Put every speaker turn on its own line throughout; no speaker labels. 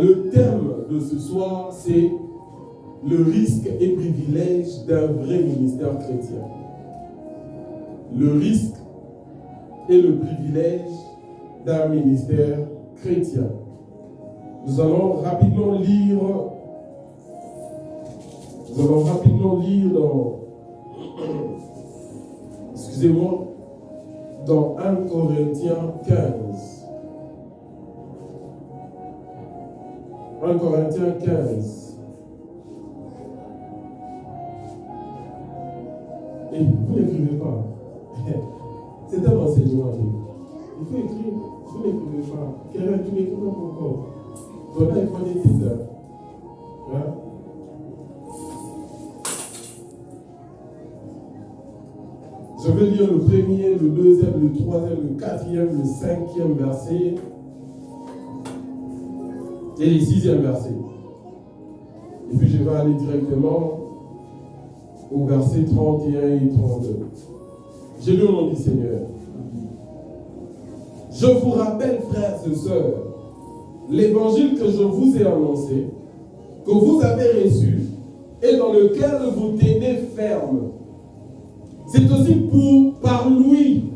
le thème de ce soir, c'est le risque et privilège d'un vrai ministère chrétien. Le risque et le privilège d'un ministère chrétien. Nous allons rapidement lire dans 1 Corinthiens 15. 1 Corinthiens 15. Et vous n'écrivez pas. C'est un enseignement. Il faut écrire. Vous n'écrivez pas. Karen, tu n'écris pas pourquoi? Voilà, il faut des titres. Hein? Je vais lire le premier, le deuxième, le troisième, le quatrième, le cinquième verset et les sixième verset. Et puis je vais aller directement au verset 31 et 32. J'ai lu au nom du Seigneur. Je vous rappelle, frères et sœurs, l'évangile que je vous ai annoncé, que vous avez reçu et dans lequel vous tenez ferme. C'est aussi par lui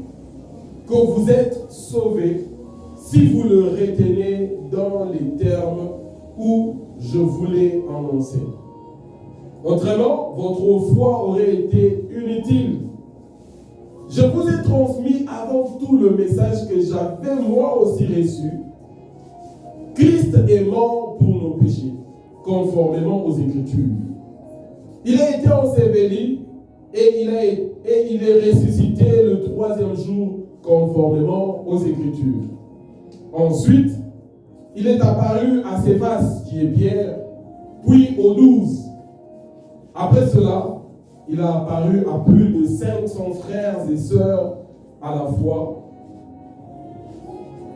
que vous êtes sauvés, si vous le retenez dans les termes où je vous l'ai annoncé. Autrement, votre foi aurait été inutile. Je vous ai transmis avant tout le message que j'avais moi aussi reçu. Christ est mort pour nos péchés, conformément aux Écritures. Il a été enseveli et il est ressuscité le troisième jour, conformément aux Écritures. Ensuite, il est apparu à Céphas, qui est Pierre, puis aux 12. Après cela, il a apparu à plus de 500 frères et sœurs à la fois.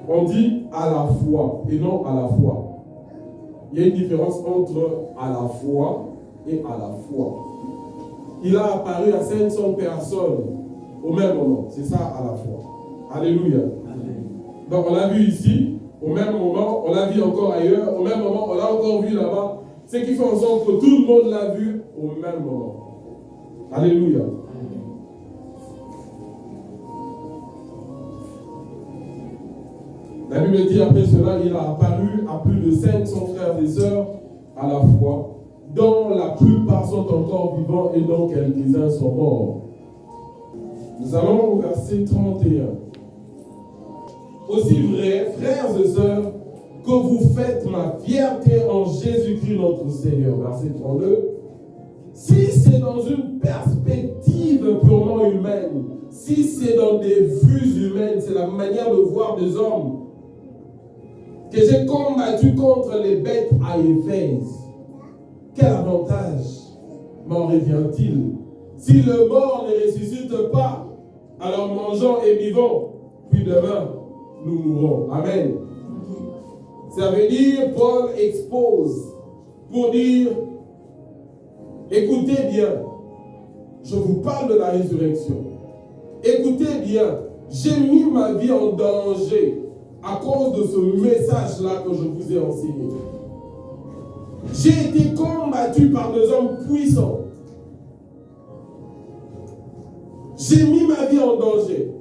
On dit à la fois et non à la foi. Il y a une différence entre à la foi et à la foi. Il a apparu à 500 personnes au même moment. C'est ça à la fois. Alléluia. Amen. Donc on l'a vu ici, au même moment, on l'a vu encore ailleurs, au même moment, on l'a encore vu là-bas. Ce qui fait en sorte que tout le monde l'a vu au même moment. Alléluia. Amen. La Bible dit après cela, il a apparu à plus de 500 frères et sœurs à la fois, dont la plupart sont encore vivants et dont quelques-uns sont morts. Nous allons au verset 31. Aussi vrai, frères et sœurs, que vous faites ma fierté en Jésus-Christ notre Seigneur. Verset 32. Si c'est dans une perspective purement humaine, si c'est dans des vues humaines, c'est la manière de voir des hommes, que j'ai combattu contre les bêtes à Éphèse, quel avantage m'en revient-il? Si le mort ne ressuscite pas, alors mangeons et vivons, puis demain, nous mourrons. Amen. Ça veut dire, Paul expose pour dire, écoutez bien, je vous parle de la résurrection. Écoutez bien, j'ai mis ma vie en danger à cause de ce message-là que je vous ai enseigné. J'ai été combattu par des hommes puissants. J'ai mis ma vie en danger.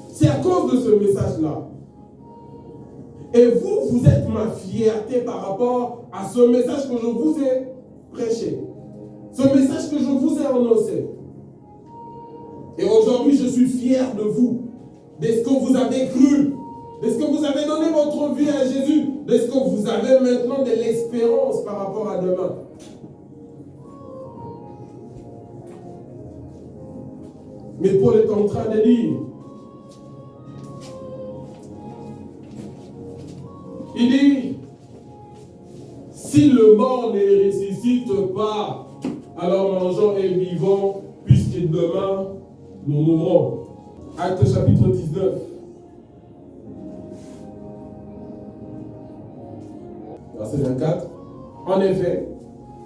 C'est à cause de ce message-là. Et vous, vous êtes ma fierté par rapport à ce message que je vous ai prêché. Ce message que je vous ai annoncé. Et aujourd'hui, je suis fier de vous, de ce que vous avez cru, de ce que vous avez donné votre vie à Jésus, de ce que vous avez maintenant de l'espérance par rapport à demain. Mais Paul est en train de dire, il dit, si le mort ne ressuscite pas, alors mangeons et vivons, puisque demain, nous mourrons. Acte chapitre 19. Verset 24. En effet,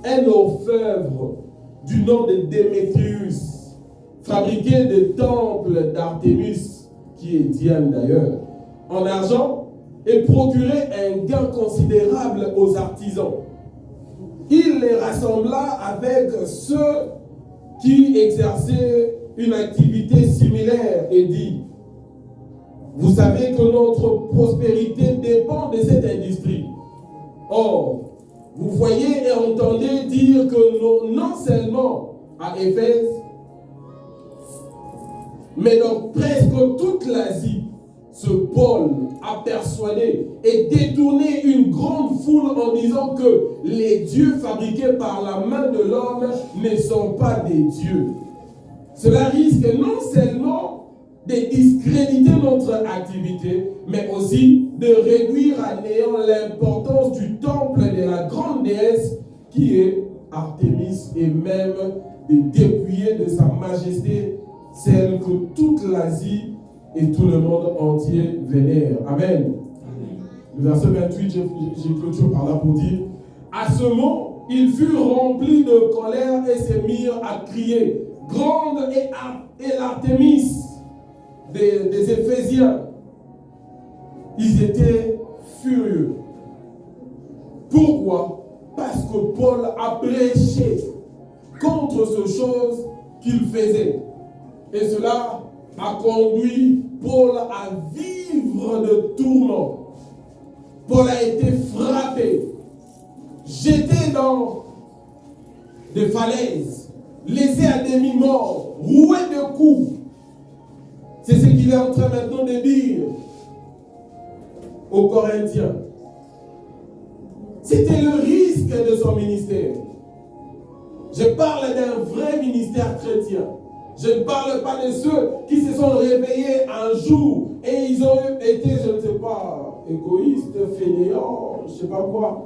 un orfèvre du nom de Démétrius fabriquait des temples d'Artémis, qui est Diane d'ailleurs, en argent, et procurait un gain considérable aux artisans. Il les rassembla avec ceux qui exerçaient une activité similaire et dit: vous savez que notre prospérité dépend de cette industrie. Or, vous voyez et entendez dire que non seulement à Éphèse, mais dans presque toute l'Asie, ce Paul a persuadé et détourné une grande foule en disant que les dieux fabriqués par la main de l'homme ne sont pas des dieux. Cela risque non seulement de discréditer notre activité, mais aussi de réduire à néant l'importance du temple de la grande déesse qui est Artémis, et même de dépouiller de sa majesté celle que toute l'Asie et tout le monde entier vénèrent. Amen. Le verset 28, j'ai clôturé par là pour dire: à ce mot, ils furent remplis de colère et se mirent à crier: grande est l'Artémis des Éphésiens. Ils étaient furieux. Pourquoi? Parce que Paul a prêché contre ce chose qu'il faisait. Et cela a conduit Paul à vivre de tourments. Paul a été frappé, jeté dans des falaises, laissé à demi-mort, roué de coups. C'est ce qu'il est en train maintenant de dire aux Corinthiens. C'était le risque de son ministère. Je parle d'un vrai ministère chrétien. Je ne parle pas de ceux qui se sont réveillés un jour et ils ont été, je ne sais pas, égoïstes, fainéants, je ne sais pas quoi,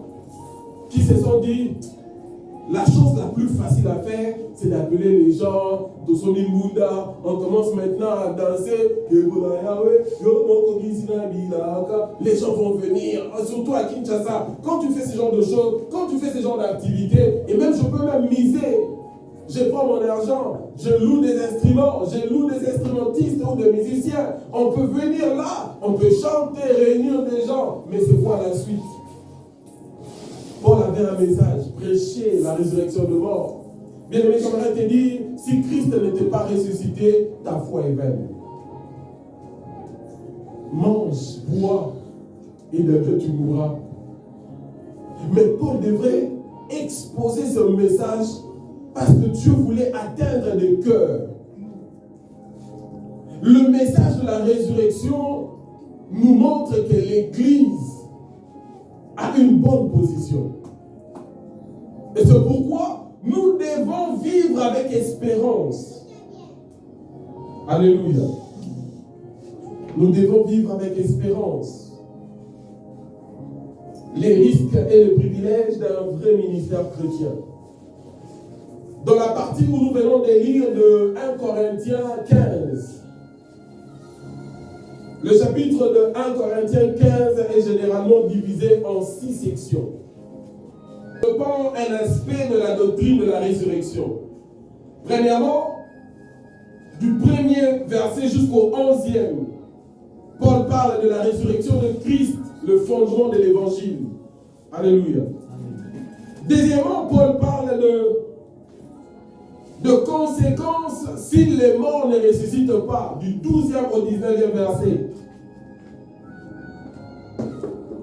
qui se sont dit: la chose la plus facile à faire, c'est d'appeler les gens de son Munda. On commence maintenant à danser. Les gens vont venir, surtout à Kinshasa. Quand tu fais ce genre de choses, quand tu fais ce genre d'activités, et même je peux même miser. Je prends mon argent, je loue des instruments, je loue des instrumentistes ou des musiciens. On peut venir là, on peut chanter, réunir des gens, mais c'est quoi la suite? Paul avait un message: prêcher la résurrection de mort. Bien aimé, j'aimerais te dire, si Christ n'était pas ressuscité, ta foi est vaine. Mange, bois, et demain tu mourras. Mais Paul devrait exposer ce message parce que Dieu voulait atteindre des cœurs. Le message de la résurrection nous montre que l'Église a une bonne position. Et c'est pourquoi nous devons vivre avec espérance. Alléluia. Nous devons vivre avec espérance. Les risques et les privilèges d'un vrai ministère chrétien. Dans la partie où nous venons de lire de 1 Corinthiens 15, le chapitre de 1 Corinthiens 15 est généralement divisé en 6 sections. Je prends un aspect de la doctrine de la résurrection. Premièrement, du premier verset jusqu'au 11e, Paul parle de la résurrection de Christ, le fondement de l'évangile. Alléluia. Deuxièmement, Paul parle de conséquences si les morts ne ressuscitent pas, du 12e au 19e verset.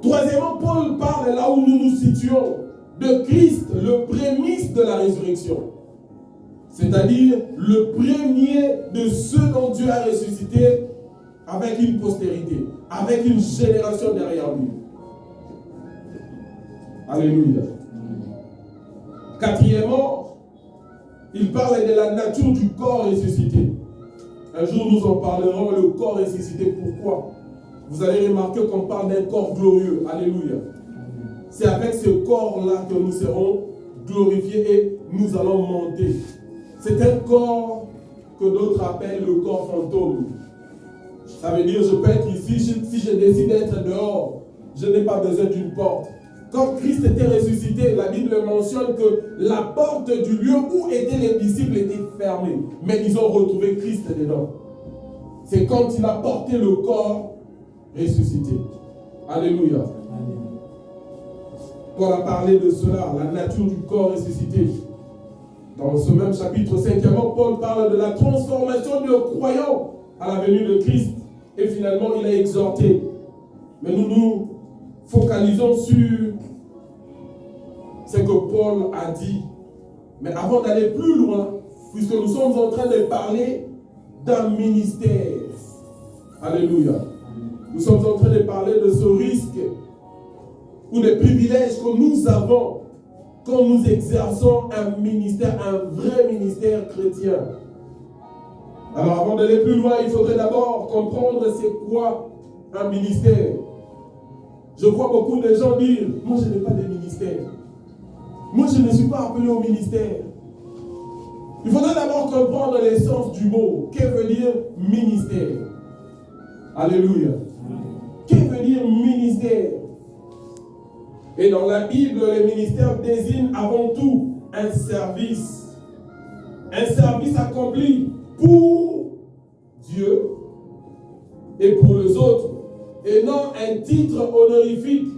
Troisièmement, Paul parle là où nous nous situons, de Christ, le prémisse de la résurrection. C'est-à-dire le premier de ceux dont Dieu a ressuscité avec une postérité, avec une génération derrière lui. Alléluia. Quatrièmement, il parle de la nature du corps ressuscité. Un jour, nous en parlerons, le corps ressuscité. Pourquoi? Vous allez remarquer qu'on parle d'un corps glorieux. Alléluia. C'est avec ce corps-là que nous serons glorifiés et nous allons monter. C'est un corps que d'autres appellent le corps fantôme. Ça veut dire, je peux être ici, si je décide d'être dehors, je n'ai pas besoin d'une porte. Quand Christ était ressuscité, la Bible mentionne que la porte du lieu où étaient les disciples était fermée. Mais ils ont retrouvé Christ dedans. C'est quand il a porté le corps ressuscité. Alléluia. Paul a parlé de cela, la nature du corps ressuscité. Dans ce même chapitre 5, Paul parle de la transformation du croyant à la venue de Christ. Et finalement, il a exhorté. Mais nous nous focalisons sur ce que Paul a dit. Mais avant d'aller plus loin, puisque nous sommes en train de parler d'un ministère. Alléluia. Nous sommes en train de parler de ce risque ou des privilèges que nous avons quand nous exerçons un ministère, un vrai ministère chrétien. Alors avant d'aller plus loin, il faudrait d'abord comprendre c'est quoi un ministère. Je vois beaucoup de gens dire, moi je n'ai pas de ministère. Moi je ne suis pas appelé au ministère. Il faudrait d'abord comprendre l'essence du mot. Que veut dire ministère? Alléluia. Que veut dire ministère? Et dans la Bible, le ministère désigne avant tout un service. Un service accompli pour Dieu et pour les autres. Et non un titre honorifique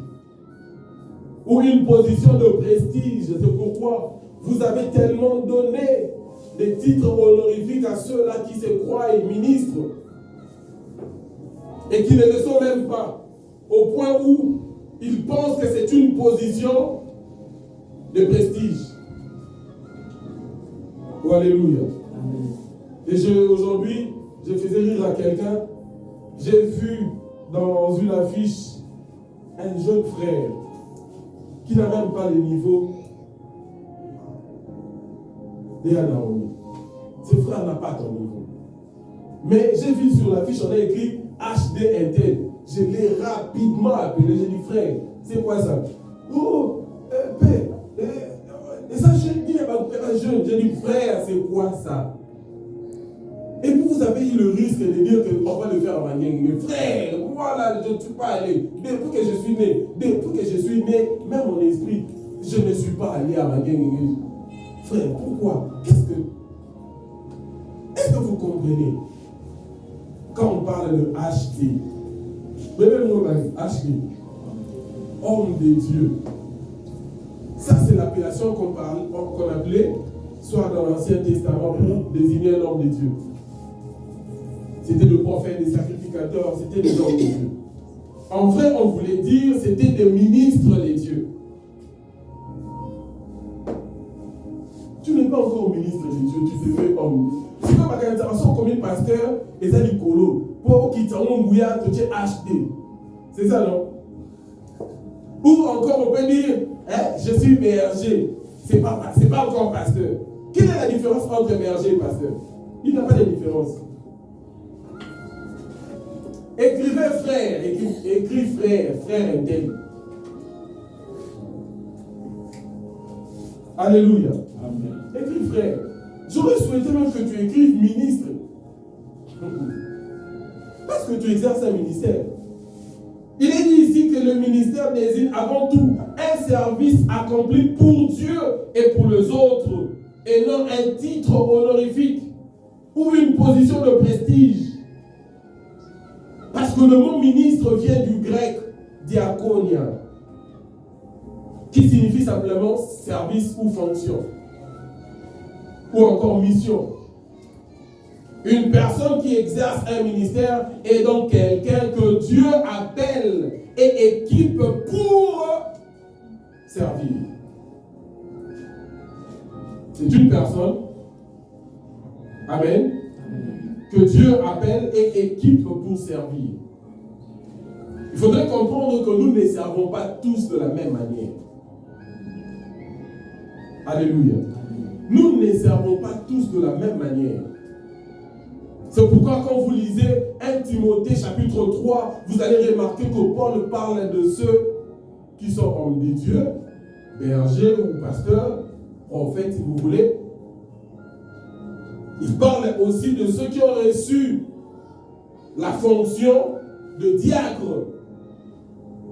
ou une position de prestige. C'est pourquoi vous avez tellement donné des titres honorifiques à ceux-là qui se croient ministres et qui ne le sont même pas, au point où ils pensent que c'est une position de prestige. Oh, alléluia. Et aujourd'hui, je faisais rire à quelqu'un. J'ai vu dans une affiche un jeune frère qui n'a même pas le niveau de Naomi. Ce frère n'a pas ton niveau. Mais j'ai vu sur l'affiche, on a écrit HD Intel. Je l'ai rapidement appelé. J'ai dit, frère, c'est quoi ça? Oh, père, et ça, il n'est pas jeune. J'ai dit, frère, c'est quoi ça? Et puis vous avez eu le risque de dire qu'on va le faire à Mangang. Frère, voilà, je ne suis pas allé. Depuis que je suis né, même mon esprit, je ne suis pas allé à Mangang. Frère, pourquoi? Est-ce que vous comprenez? Quand on parle de HD, même HD, homme de Dieu, ça c'est l'appellation qu'on appelait, soit dans l'Ancien Testament, pour désigner un homme de Dieu. C'était le prophète, des sacrificateurs, c'était des hommes de Dieu. En vrai, on voulait dire, c'était des ministres de Dieu. Tu n'es pas encore ministre de Dieu, tu te fais homme. C'est comme à l'intervention comme un pasteur, et ça dit colo. Pour qu'il t'en mouilla, tu es HD. C'est ça, non? Ou encore, on peut dire, je suis berger. C'est pas encore pasteur. Quelle est la différence entre berger et pasteur? Il n'y a pas de différence. Écrivez frère, écris frère intel. Alléluia. Amen. Écris frère. J'aurais souhaité même que tu écrives ministre. Parce que tu exerces un ministère. Il est dit ici que le ministère désigne avant tout un service accompli pour Dieu et pour les autres, et non un titre honorifique ou une position de prestige. Parce que le mot ministre vient du grec diakonia, qui signifie simplement service ou fonction, ou encore mission. Une personne qui exerce un ministère est donc quelqu'un que Dieu appelle et équipe pour servir. C'est une personne, amen, que Dieu appelle et équipe pour servir. Il faudrait comprendre que nous ne servons pas tous de la même manière. Alléluia. Nous ne servons pas tous de la même manière. C'est pourquoi quand vous lisez 1 Timothée chapitre 3, vous allez remarquer que Paul parle de ceux qui sont hommes de Dieu, bergers ou pasteurs, prophètes si vous voulez. Il parle aussi de ceux qui ont reçu la fonction de diacre.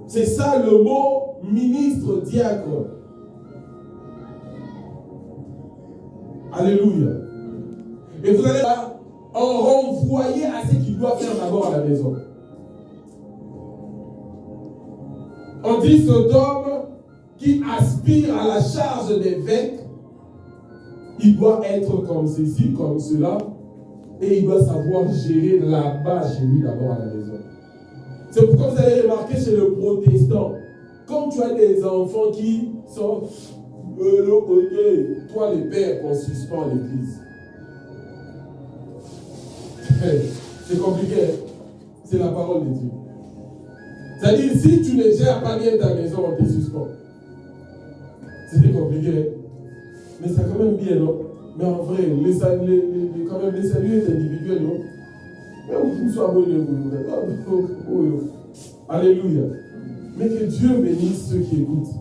C'est ça le mot ministre, diacre. Alléluia. Et vous allez en renvoyer à ce qu'il doit faire d'abord à la maison. On dit cet homme qui aspire à la charge d'évêque, il doit être comme ceci, comme cela, et il doit savoir gérer là-bas chez lui d'abord à la maison. C'est pourquoi vous allez remarquer chez le protestant, quand tu as des enfants qui sont de l'autre côté, toi les pères qu'on suspend à l'église. C'est compliqué, c'est la parole de Dieu. C'est-à-dire, si tu ne gères pas bien ta maison, on te suspend. C'était compliqué, mais c'est quand même bien, non? Mais en vrai, quand même, les saluts individuels, non? Mais vous soyez bon. Alléluia. Mais que Dieu bénisse ceux qui écoutent.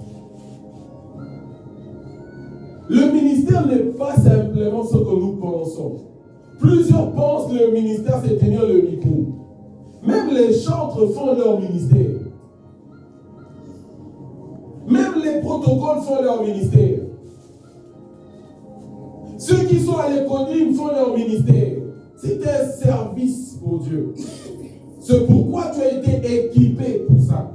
Le ministère n'est pas simplement ce que nous pensons. Plusieurs pensent que le ministère, c'est tenir le micro. Même les chantres font leur ministère. Même les protocoles font leur ministère. Ceux qui sont à l'économie font leur ministère. C'est un service pour Dieu. C'est pourquoi tu as été équipé pour ça.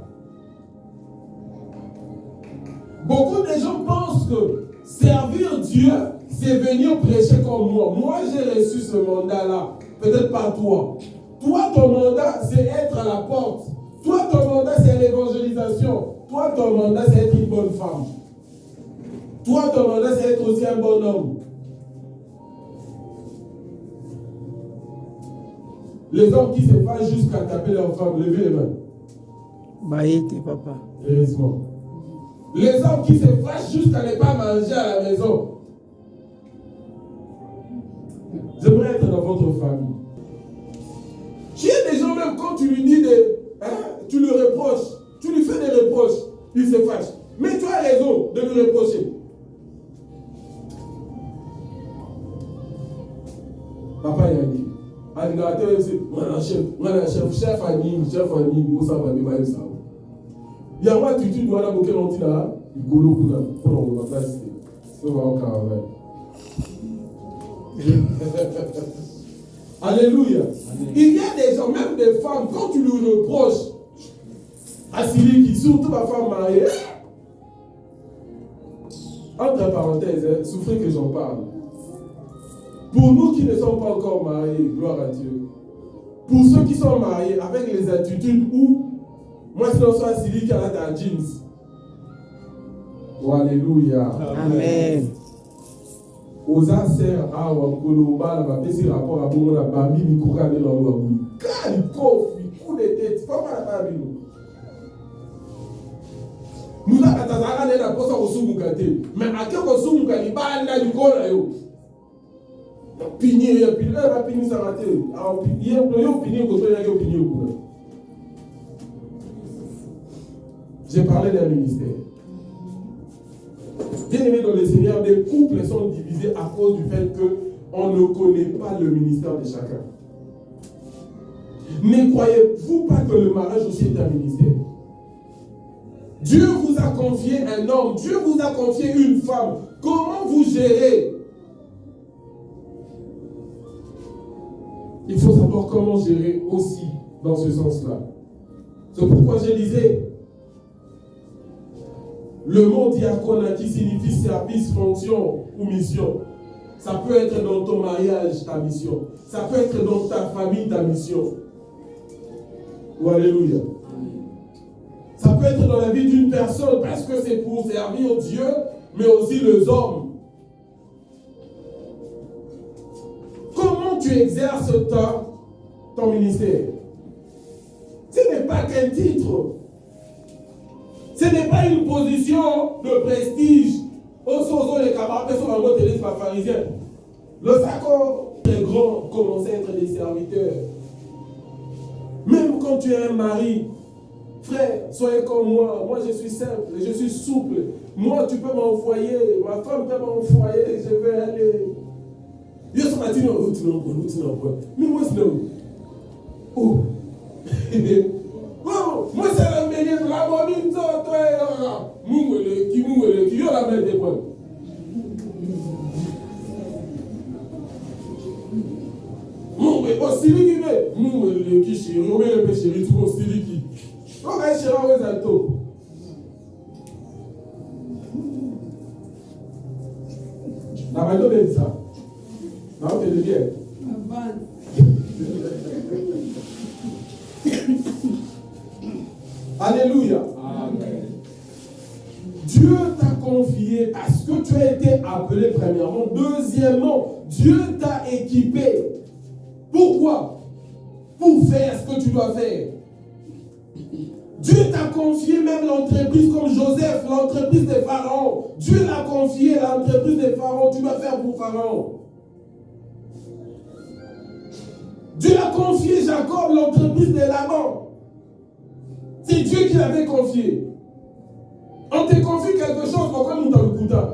Beaucoup de gens pensent que servir Dieu, c'est venir prêcher comme moi. Moi, j'ai reçu ce mandat-là. Peut-être pas toi. Toi, ton mandat, c'est être à la porte. Toi, ton mandat, c'est l'évangélisation. Toi, ton mandat, c'est être une bonne femme. Toi, ton mandat, c'est être aussi un bon homme. Les hommes qui se fâchent jusqu'à taper leurs femmes, levez les mains.
Maïté, papa.
Heureusement. Les hommes qui se fâchent jusqu'à ne pas manger à la maison. J'aimerais être dans votre famille. Il y a des gens, même quand tu lui dis tu lui reproches, tu lui fais des reproches, il se fâche. Mais tu as raison de lui reprocher. Papa, il a dit. Chef Annie, vous savez, il y a moi, tu dois la bouquet l'antina, il golo pour la place. C'est vraiment carrément. Alléluia. Il y a des gens, même des femmes, quand tu lui reproches à Siliki, surtout ma femme mariée, entre parenthèses, souffrez que j'en parle. Pour nous qui ne sommes pas encore mariés, gloire à Dieu. Pour ceux qui sont mariés, avec les attitudes où, moi sinon soit Siliki qui a ta jeans. Oh, alléluia.
Amen.
Aux sert à Wangoloba, la baisse rapport à bon la bambi, ni coca de l'envoi. Car il coffre, il coup de tête, pas mal à la nous avons Tazara n'a pas ça au Soumukate. Mais à quel point Soumukate, il va aller du corps. Pigné, il va pigner sa raté. Il y a un pigné contre un pigné. J'ai parlé d'un ministère. Bien aimé dans le Seigneur, des couples sont divisés à cause du fait qu'on ne connaît pas le ministère de chacun. Ne croyez-vous pas que le mariage aussi est un ministère? Dieu vous a confié un homme, Dieu vous a confié une femme. Comment vous gérez? Il faut savoir comment gérer aussi dans ce sens-là. C'est pourquoi je disais, le mot diaconat qui signifie service, fonction ou mission, ça peut être dans ton mariage ta mission, ça peut être dans ta famille ta mission. Oh, alléluia. Ça peut être dans la vie d'une personne parce que c'est pour servir Dieu, mais aussi les hommes. Comment tu exerces ton ministère? Ce n'est pas qu'un titre. Ce n'est pas une position de prestige. Au sozo, les camarades sont en mode télé, pas pharisien. Le sacre, les grands commencent à être des serviteurs. Même quand tu es un mari, frère, soyez comme moi. Moi, je suis simple, je suis souple. Moi, tu peux m'envoyer. Ma femme peut m'envoyer. Je vais aller. Je suis parti dans l'autre, mais moi, c'est là. Oh. Moi, c'est la meilleure de la bonne. Mouele, qui y a la main des points. Mouele, oh, Siliki, mouele, qui chérie, on met le péchéri, tout le Siliki. On va chérir aux altos. La radio dit ça. Non, tu le dis. Alléluia. Amen. Dieu t'a confié parce que tu as été appelé premièrement. Deuxièmement, Dieu t'a équipé. Pourquoi? Pour faire ce que tu dois faire. Dieu t'a confié même l'entreprise comme Joseph, l'entreprise des pharaons. Dieu l'a confié l'entreprise des pharaons. Tu dois faire pour Pharaon. Dieu a confié Jacob l'entreprise de Laban. C'est Dieu qui l'avait confié. On te confie quelque chose, pourquoi nous t'en écoutons?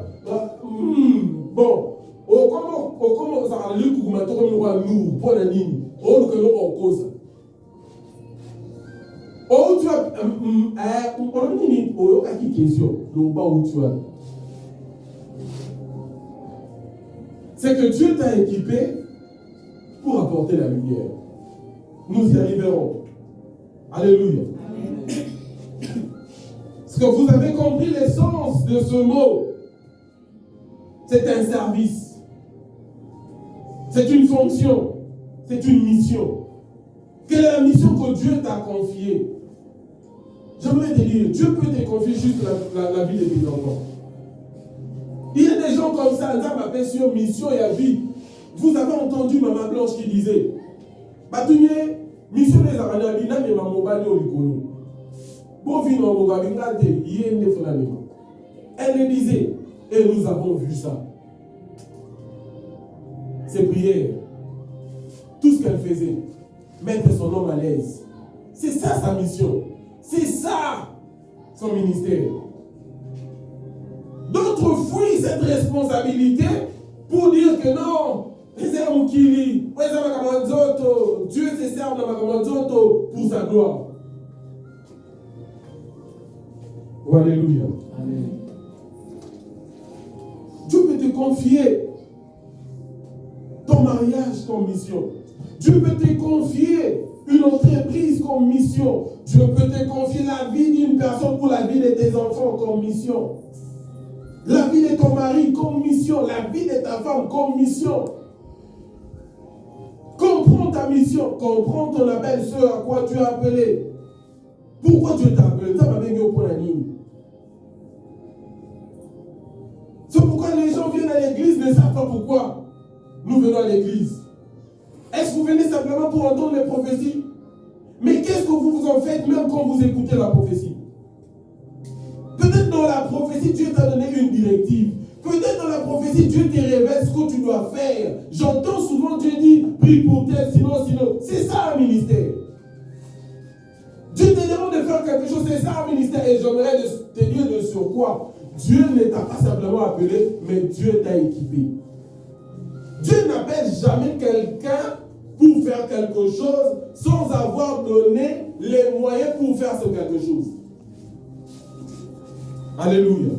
Bon, comment ça a l'air que nous pour la ligne? Oh, que nous en cause. Oh, tu as. On a dit, oh, il y a une question. Le bas où tu as. C'est que Dieu t'a équipé pour apporter la lumière. Nous y arriverons. Alléluia. Est-ce que vous avez compris l'essence de ce mot? C'est un service. C'est une fonction. C'est une mission. Quelle est la mission que Dieu t'a confiée? J'aimerais te dire, Dieu peut te confier juste la vie de tes enfants. Il y a des gens comme ça, ça m'appelle sur mission et à vie. Vous avez entendu Maman Blanche qui disait, Batounier, mission des Aranabina, mais Maman Bani au Likolo. Elle le disait, et nous avons vu ça. Ses prières, tout ce qu'elle faisait, mettre son homme à l'aise. C'est ça sa mission. C'est ça son ministère. D'autres fuient cette responsabilité pour dire que non, Dieu se sert pour sa gloire. Oh, alléluia. Amen. Dieu peut te confier ton mariage comme mission. Dieu peut te confier une entreprise comme mission. Dieu peut te confier la vie d'une personne ou la vie de tes enfants comme mission. La vie de ton mari comme mission. La vie de ta femme comme mission. Comprends ta mission. Comprends ton appel, ce à quoi tu es appelé. Pourquoi Dieu t'a appelé? C'est pourquoi les gens viennent à l'église, ne savent pas pourquoi nous venons à l'église. Est-ce que vous venez simplement pour entendre les prophéties? Mais qu'est-ce que vous en faites même quand vous écoutez la prophétie? Peut-être dans la prophétie, Dieu t'a donné une directive. Peut-être dans la prophétie, Dieu te révèle ce que tu dois faire. J'entends souvent Dieu dire, prie pour tel, sinon. C'est ça un ministère. Dieu te demande de faire quelque chose, c'est ça un ministère. Et j'aimerais te dire de sur quoi. Dieu ne t'a pas simplement appelé, mais Dieu t'a équipé. Dieu n'appelle jamais quelqu'un pour faire quelque chose sans avoir donné les moyens pour faire ce quelque chose. Alléluia.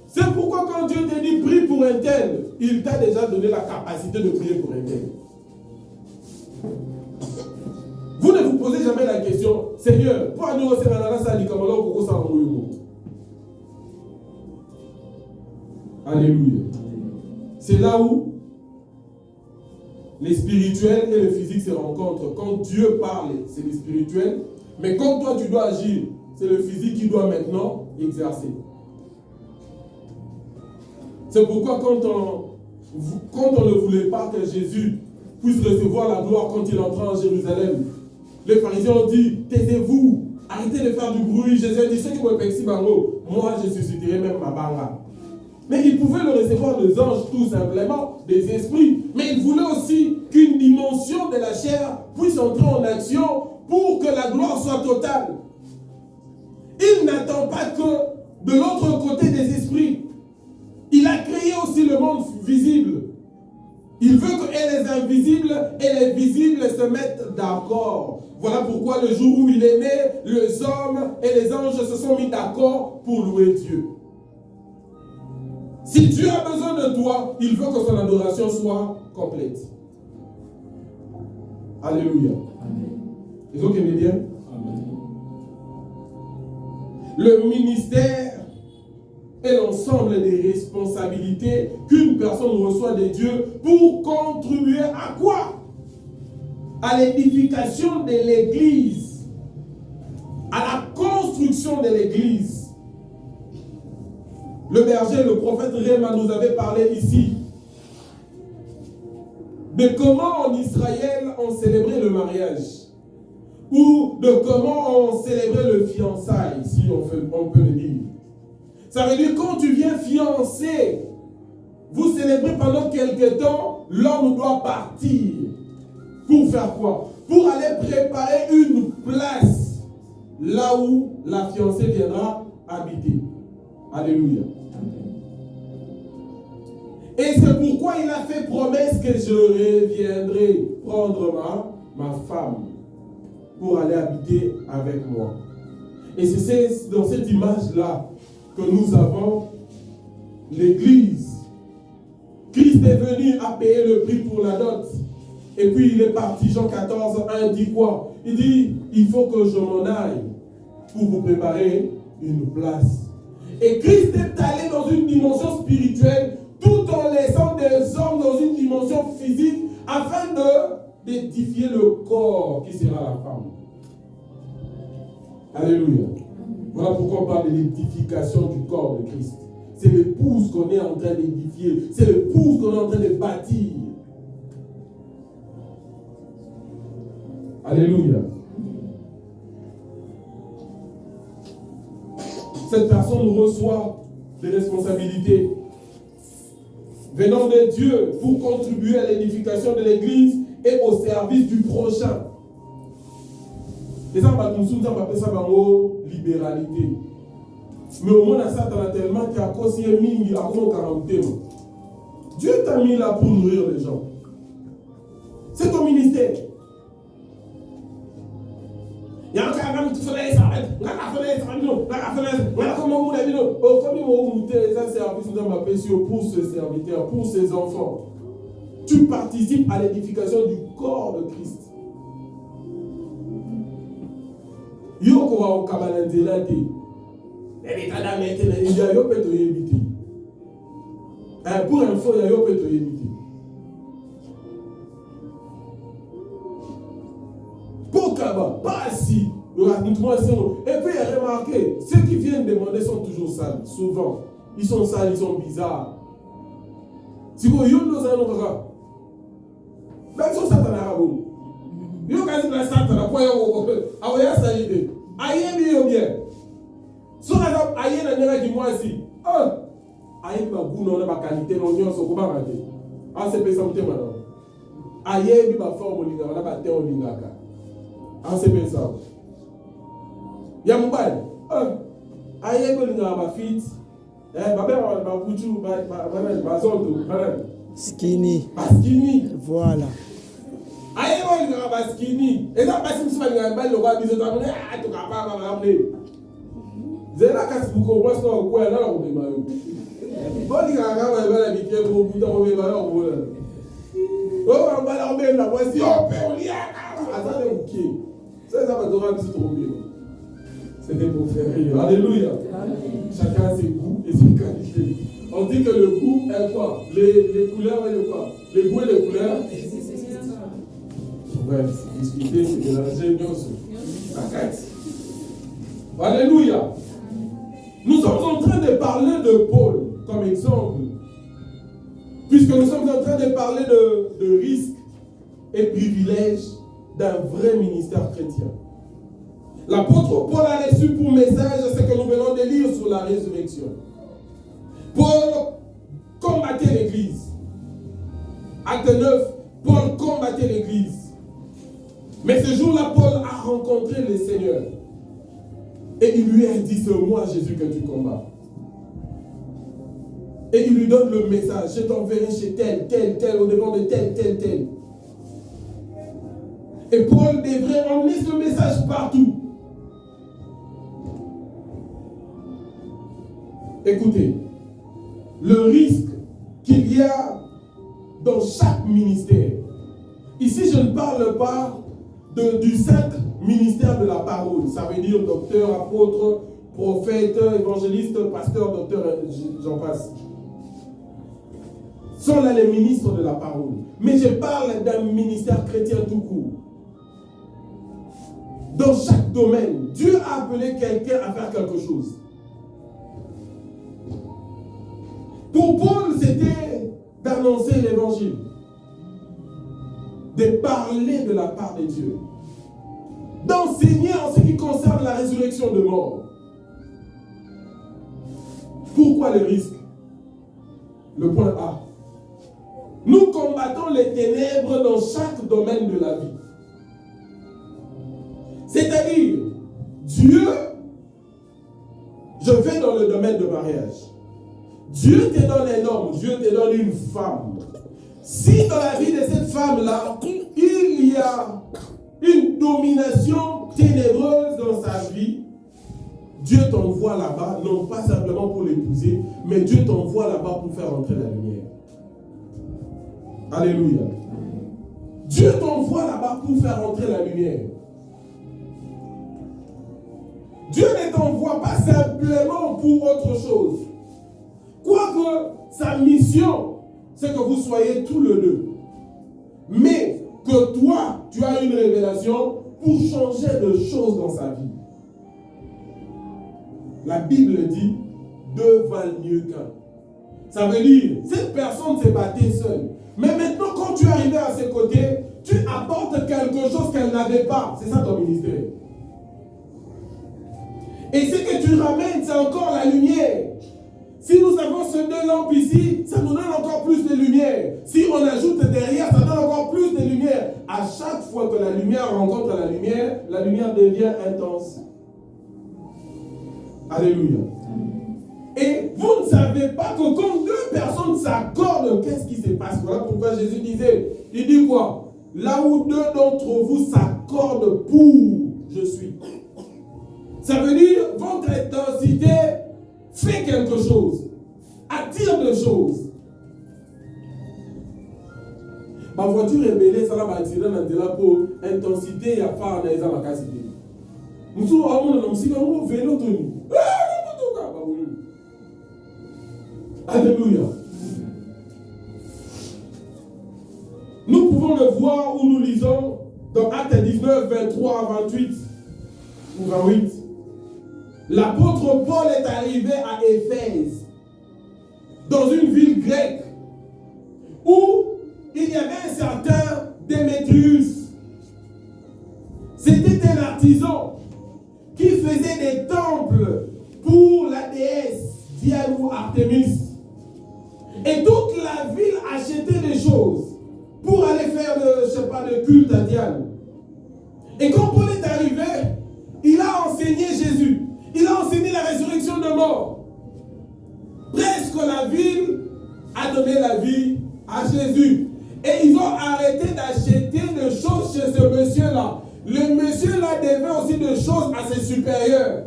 C'est pourquoi quand Dieu te dit prie pour un tel, il t'a déjà donné la capacité de prier pour un tel. Vous ne vous posez jamais la question, Seigneur, pour nous aussi alléluia. C'est là où les spirituels et le physique se rencontrent. Quand Dieu parle, c'est le spirituel. Mais quand toi tu dois agir, c'est le physique qui doit maintenant exercer. C'est pourquoi quand on ne voulait pas que Jésus puisse recevoir la gloire quand il entrait en Jérusalem, les pharisiens ont dit, taisez-vous, arrêtez de faire du bruit. Jésus a dit, ceux qui vont pexer bango, moi je susciterai même ma banga. Mais il pouvait le recevoir des anges tout simplement, des esprits. Mais il voulait aussi qu'une dimension de la chair puisse entrer en action pour que la gloire soit totale. Il n'attend pas que de l'autre côté des esprits. Il a créé aussi le monde visible. Il veut que les invisibles et les visibles se mettent d'accord. Voilà pourquoi le jour où il est né, les hommes et les anges se sont mis d'accord pour louer Dieu. Si Dieu a besoin de toi, il veut que son adoration soit complète. Alléluia. Les autres me disent? Le ministère et l'ensemble des responsabilités qu'une personne reçoit de Dieu pour contribuer à quoi? À l'édification de l'Église, à la construction de l'Église. Le berger, le prophète Réma nous avait parlé ici de comment en Israël on célébrait le mariage, ou de comment on célébrait le fiançailles, si on peut le dire. Ça veut dire quand tu viens fiancer, vous célébrez pendant quelque temps, l'homme doit partir. Pour faire quoi? Pour aller préparer une place là où la fiancée viendra habiter. Alléluia. Et c'est pourquoi il a fait promesse que je reviendrai prendre ma femme pour aller habiter avec moi. Et c'est dans cette image-là que nous avons l'Église. Christ est venu à payer le prix pour la dot. Et puis il est parti, Jean 14, 1 dit quoi? Il dit, il faut que je m'en aille pour vous préparer une place. Et Christ est allé dans une dimension spirituelle tout en laissant des hommes dans une dimension physique afin d'édifier le corps qui sera la femme. Alléluia. Voilà pourquoi on parle de l'édification du corps de Christ. C'est l'épouse qu'on est en train d'édifier. C'est l'épouse qu'on est en train de bâtir. Alléluia. Cette personne reçoit des responsabilités venant de Dieu pour contribuer à l'édification de l'Église et au service du prochain. Et ça, nous appelle ça libéralité. Mais au moins, ça a tellement qu'il y a cause mingi à 40. Dieu t'a mis là pour nourrir les gens. C'est ton ministère. Il y a un cas qui fait ça, pour ce serviteur, pour ses enfants. Tu participes à l'édification du corps de Christ. Yoko wa okabalanzela te. Ebitana metele ya yo peto yebiti. Pour info ya yo peto yebiti. Pokaba, pas si. Et puis il a remarqué, ceux qui viennent demander sont toujours sales, souvent. Ils sont sales, ils sont bizarres. Si vous avez un autre, même si vous avez un arabe, vous avez un arabe, vous avez un salide. Aïe, bien. Si vous avez un arabe qui moi ici, aïe, vous avez une qualité, vous avez une qualité. Ah, c'est pas ça, madame. Aïe, vous avez une forme, vous avez une théorie. Ah, c'est pas ça. Yamubali, aïe, vous avez une fit.
Skinny.
Skinny.
Voilà.
Aïe, on va skinny. Et là, parce que si on a le roi, ils ont amené, tu n'as pas ramené. C'est là que vous comprenez quoi, là, on est mal. Bon, il y a un peu de vie pour vous donner le valeur. Oh, on va l'emmener là, voici, on peut y aller. Attendez, ok. Ça, ça va devoir se tromper. C'était pour faire rire. Alléluia. Chacun a ses goûts et ses qualités. On dit que le goût est quoi? Les couleurs et le quoi? Les goûts et les couleurs. Bref, discuter, c'est de l'ingénieur. Alléluia. Nous sommes en train de parler de Paul comme exemple. Puisque nous sommes en train de parler de risques et privilèges d'un vrai ministère chrétien. L'apôtre Paul a reçu pour message ce que nous venons de lire sur la résurrection. Paul combattait l'Église. Acte 9, Paul combattait l'Église. Mais ce jour-là, Paul a rencontré le Seigneur. Et il lui a dit, c'est moi Jésus que tu combats. Et il lui donne le message, je t'enverrai chez tel, au devant de tel. Et Paul devrait emmener ce message partout. Écoutez, le risque qu'il y a dans chaque ministère. Ici, je ne parle pas du simple ministère de la parole. Ça veut dire docteur, apôtre, prophètes, évangélistes, pasteurs, docteurs, j'en passe. Sont là les ministres de la parole. Mais je parle d'un ministère chrétien tout court. Dans chaque domaine, Dieu a appelé quelqu'un à faire quelque chose. Pour Paul, c'était d'annoncer l'évangile, de parler de la part de Dieu, d'enseigner en ce qui concerne la résurrection de mort. Pourquoi le risque? Le point A. Nous combattons les ténèbres dans chaque domaine de la vie. C'est-à-dire, Dieu, je vais dans le domaine de mariage. Dieu te donne un homme, Dieu te donne une femme. Si dans la vie de cette femme-là, il y a une domination ténébreuse dans sa vie, Dieu t'envoie là-bas, non pas simplement pour l'épouser, mais Dieu t'envoie là-bas pour faire entrer la lumière. Alléluia. Dieu t'envoie là-bas pour faire entrer la lumière. Dieu ne t'envoie pas simplement pour autre chose. Quoique sa mission, c'est que vous soyez tous les deux. Mais que toi, tu as une révélation pour changer de choses dans sa vie. La Bible dit, deux valent mieux qu'un. Ça veut dire, cette personne s'est battue seule. Mais maintenant, quand tu es arrivé à ses côtés, tu apportes quelque chose qu'elle n'avait pas. C'est ça ton ministère. Et ce que tu ramènes, c'est encore la lumière. Si nous avons ces deux lampes ici, ça nous donne encore plus de lumière. Si on ajoute derrière, ça donne encore plus de lumière. À chaque fois que la lumière rencontre la lumière devient intense. Alléluia. Et vous ne savez pas que quand deux personnes s'accordent, qu'est-ce qui se passe? Voilà pourquoi Jésus disait, il dit quoi? Là où deux d'entre vous s'accordent pour, je suis. Ça veut dire, votre intensité fait quelque chose, attire des choses. Ma voiture est belle, ça va attirer dans pour intensité, il n'y a pas dans la capacité. Nous sommes vélo. Alléluia. Nous pouvons le voir où nous lisons dans Actes 19, 23 à 28 ou 28. L'apôtre Paul est arrivé à Éphèse, dans une ville grecque, où il y avait un certain Démétrius. C'était un artisan qui faisait des temples pour la déesse Diane ou Artémis. Et toute la ville achetait des choses pour aller faire de culte à Diane. Et quand Paul est arrivé, il a enseigné Jésus. Il a enseigné la résurrection de mort. Presque la ville a donné la vie à Jésus. Et ils ont arrêté d'acheter des choses chez ce monsieur-là. Le monsieur-là devait aussi des choses à ses supérieurs.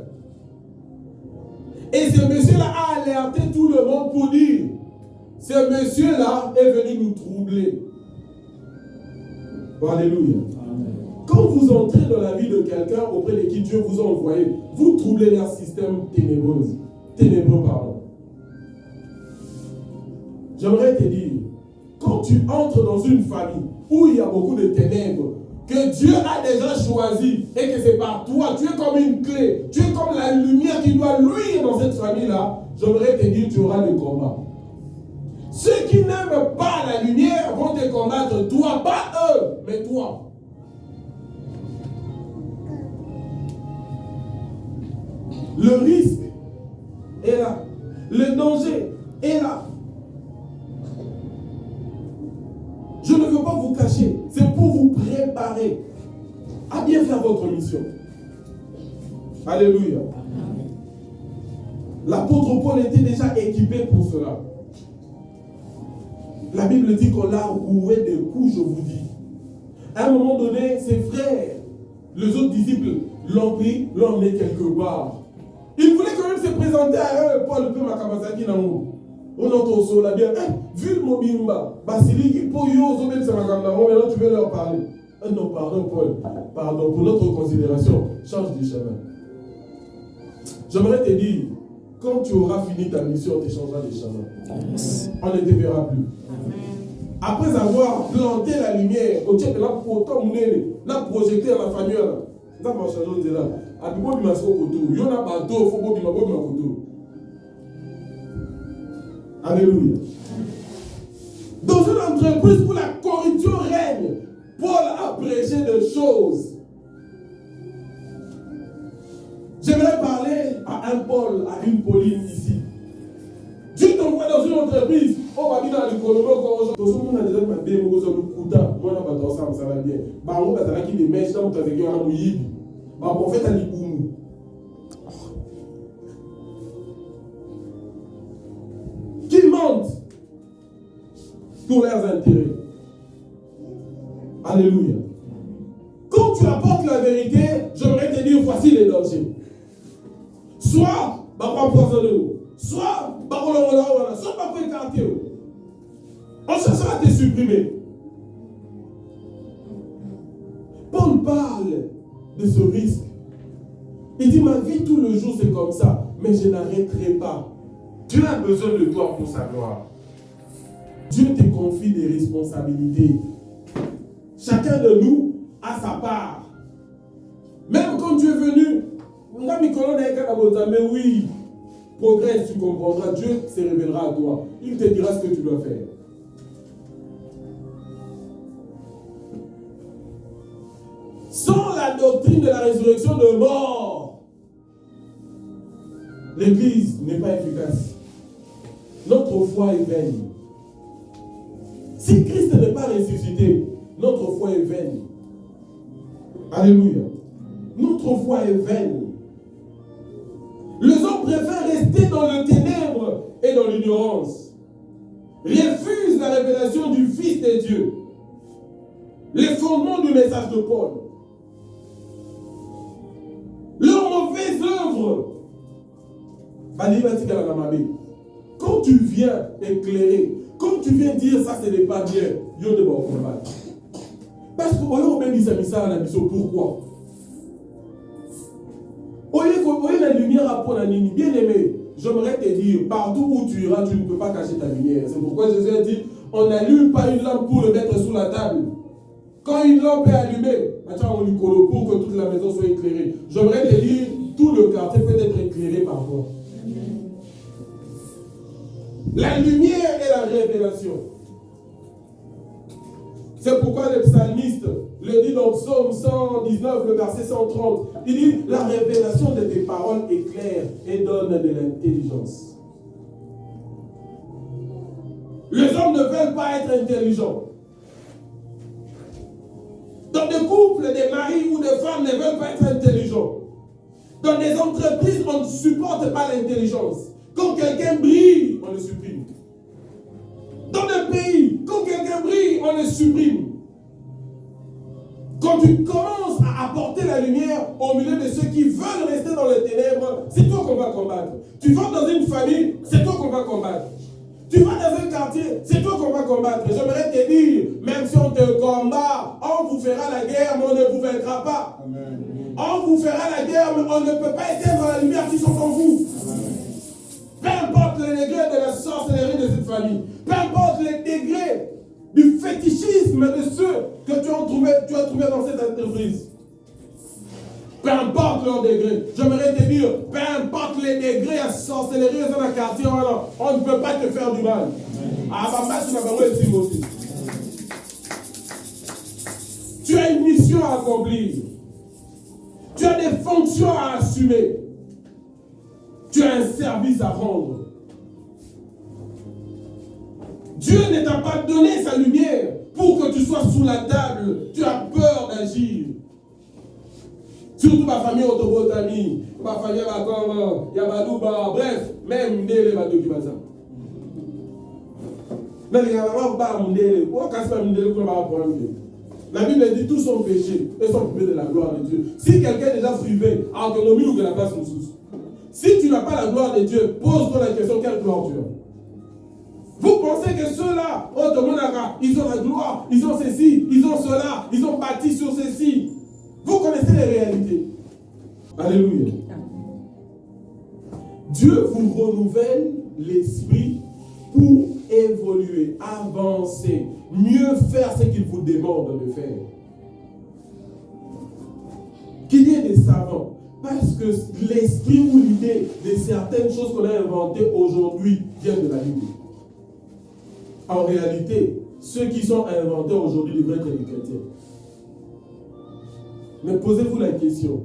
Et ce monsieur-là a alerté tout le monde pour dire, ce monsieur-là est venu nous troubler. Alléluia. Quand vous entrez dans la vie de quelqu'un auprès de qui Dieu vous a envoyé, vous troublez leur système ténébreux. J'aimerais te dire, quand tu entres dans une famille où il y a beaucoup de ténèbres, que Dieu a déjà choisi et que c'est par toi, tu es comme une clé, tu es comme la lumière qui doit luire dans cette famille-là, j'aimerais te dire, tu auras des combats. Ceux qui n'aiment pas la lumière vont te combattre, toi, pas eux, mais toi. Le risque est là. Le danger est là. Je ne veux pas vous cacher. C'est pour vous préparer à bien faire votre mission. Alléluia. L'apôtre Paul était déjà équipé pour cela. La Bible dit qu'on l'a roué de coups, je vous dis. À un moment donné, ses frères, les autres disciples, l'ont pris, l'ont emmené quelque part. Il voulait quand même se présenter à eux. Paul peut m'accabassaki nango. On entend ça bien. Vu le mobimba, Basiliki, Poyo, Zobel, Samagamamo, maintenant tu veux leur parler. Non, pardon, Paul. Pardon, pour notre considération, change de chemin. J'aimerais te dire, quand tu auras fini ta mission, tu changeras de chemin. On ne te verra plus. Après avoir planté la lumière, on tient là pour la projeté à la famille. Ça va changer de là. Abibo bimasko koto. Yona bateau, faut bobi makoto. Alléluia. Dans une entreprise où la corruption règne, Paul a prêché des choses. J'aimerais parler à un Paul, à une Pauline ici. Dieu t'envoie dans une entreprise. On va dire dans le Colombo, tout le monde a déjà demandé, moi, je vais ensemble, ça va bien. Bah, on va dire qu'il y a des mèches, on va dire qu'il y a un mouillé. Bah, prophète a dit boum. Qui mentent pour leurs intérêts. Alléluia. Quand tu apportes la vérité, j'aimerais te dire voici les dangers. Soit, bah, pas empoisonner. Soit, bah, soit, pas écarter. On cherchera à te supprimer. Paul parle de ce risque. Il dit, ma vie tout le jour c'est comme ça, mais je n'arrêterai pas. Dieu a besoin de toi pour sa gloire. Dieu te confie des responsabilités. Chacun de nous a sa part. Même quand tu es venu, mais oui, progresse, tu comprendras, Dieu se révélera à toi. Il te dira ce que tu dois faire. Sans la doctrine de la résurrection de mort, l'Église n'est pas efficace. Notre foi est vaine. Si Christ n'est pas ressuscité, notre foi est vaine. Alléluia. Notre foi est vaine. Les hommes préfèrent rester dans le ténèbre et dans l'ignorance. Refusent la révélation du Fils de Dieu. Les fondements du message de Paul. Leurs mauvaises œuvres. Quand tu viens éclairer, quand tu viens dire ça, ce n'est pas bien, il y a de bons combats. Parce qu'on a même dit ça à la mission. Pourquoi? Oye la lumière à Paul Anini, bien aimé, j'aimerais te dire, partout où tu iras, tu ne peux pas cacher ta lumière. C'est pourquoi Jésus a dit, on n'allume pas une lampe pour le mettre sous la table. Quand une lampe est allumée, on lui colle pour que toute la maison soit éclairée. J'aimerais te dire, tout le quartier peut être éclairé par toi. La lumière est la révélation. C'est pourquoi le psalmiste le dit dans Psaume 119, le verset 130. Il dit, la révélation de tes paroles éclaire et donne de l'intelligence. Les hommes ne veulent pas être intelligents. Dans des couples, des maris ou des femmes ne veulent pas être intelligents. Dans des entreprises, on ne supporte pas l'intelligence. Quand quelqu'un brille, on le supprime. Dans des pays, quand quelqu'un brille, on le supprime. Quand tu commences à apporter la lumière au milieu de ceux qui veulent rester dans les ténèbres, c'est toi qu'on va combattre. Tu vas dans une famille, c'est toi qu'on va combattre. Tu vas dans un quartier, c'est toi qu'on va combattre. J'aimerais te dire, même si on te combat, on vous fera la guerre, mais on ne vous vaincra pas. Amen. On vous fera la guerre, mais on ne peut pas éteindre la lumière qui sont en vous. Amen. Peu importe le degré de la sorcellerie de cette famille, peu importe les degrés du fétichisme de ceux que tu as trouvé dans cette entreprise. Peu importe leur degré. J'aimerais te dire, peu importe les degrés à sorcellerie dans un quartier, on ne peut pas te faire du mal. Tu as une mission à accomplir. Tu as des fonctions à assumer. Tu as un service à rendre. Dieu ne t'a pas donné sa lumière pour que tu sois sous la table. Tu as peur d'agir. Surtout ma famille autobotami, ma famille comme Yamadouba, bref, même les bateaux qui basent. Mais les gars, la Bible dit tous sont péchés et sont privés de la gloire de Dieu. Si quelqu'un est déjà privé, en autonomie ou que la place nous sous. Si tu n'as pas la gloire de Dieu, pose-toi la question, quelle gloire tu as? Vous pensez que ceux-là, ils ont la gloire, ils ont ceci, ils ont cela, ils ont bâti sur ceci. Vous connaissez les réalités. Alléluia. Dieu vous renouvelle l'esprit pour évoluer, avancer, mieux faire ce qu'il vous demande de faire. Qu'il y ait des savants, parce que l'esprit ou l'idée de certaines choses qu'on a inventées aujourd'hui viennent de la Bible. En réalité, ceux qui sont inventés aujourd'hui devraient être des chrétiens. Mais posez-vous la question.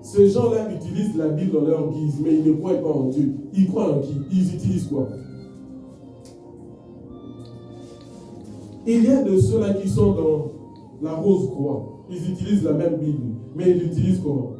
Ces gens-là utilisent la Bible dans leur guise, mais ils ne croient pas en Dieu. Ils croient en qui? Ils utilisent quoi? Il y a de ceux-là qui sont dans la rose croix. Ils utilisent la même Bible, mais ils l'utilisent comment?